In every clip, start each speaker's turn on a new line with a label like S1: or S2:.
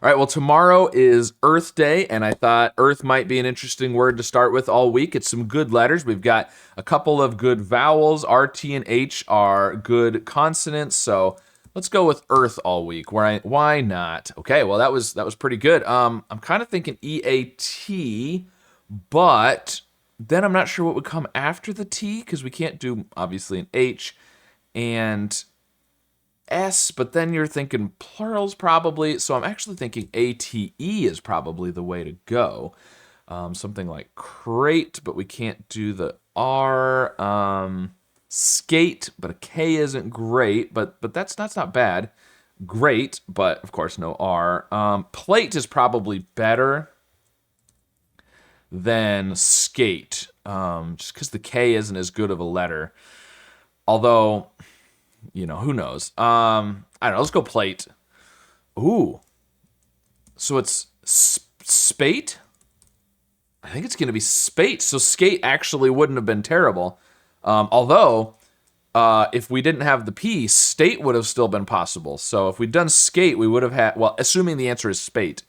S1: All right, well, tomorrow is Earth Day, and I thought Earth might be an interesting word to start with all week. It's some good letters. We've got a couple of good vowels. R, T, and H are good consonants, so let's go with Earth all week. Why not? Okay, well, that was pretty good. I'm kind of thinking EAT, but then I'm not sure what would come after the T, because we can't do, obviously, an H, and S, but then you're thinking plurals probably. So I'm actually thinking ATE is probably the way to go. Something like crate, but we can't do the R. Skate, but a K isn't great, but that's not bad. Great, but of course no R. Plate is probably better than skate, just because the K isn't as good of a letter. Although, who knows? I don't know. Let's go plate. Ooh. So it's spate? I think it's going to be spate. So skate actually wouldn't have been terrible. Although, if we didn't have the P, state would have still been possible. So if we'd done skate, we would have had, well, assuming the answer is spate,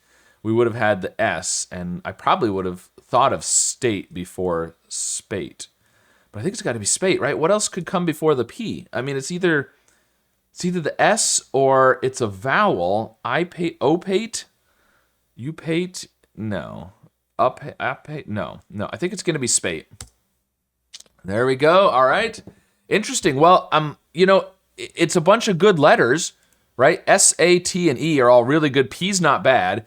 S1: we would have had the S, and I probably would have thought of state before spate. But I think it's got to be spate, right? What else could come before the P? I mean, it's either the S or it's a vowel. Opate, upate, no. Upate, no. I think it's going to be spate. There we go. All right. Interesting. Well, it's a bunch of good letters, right? S, A, T, and E are all really good. P's not bad.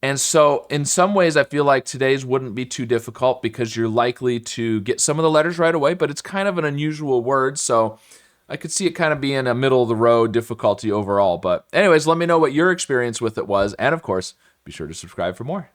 S1: And so in some ways, I feel like today's wouldn't be too difficult because you're likely to get some of the letters right away, but it's kind of an unusual word, so I could see it kind of being a middle-of-the-road difficulty overall. But anyways, let me know what your experience with it was, and of course, be sure to subscribe for more.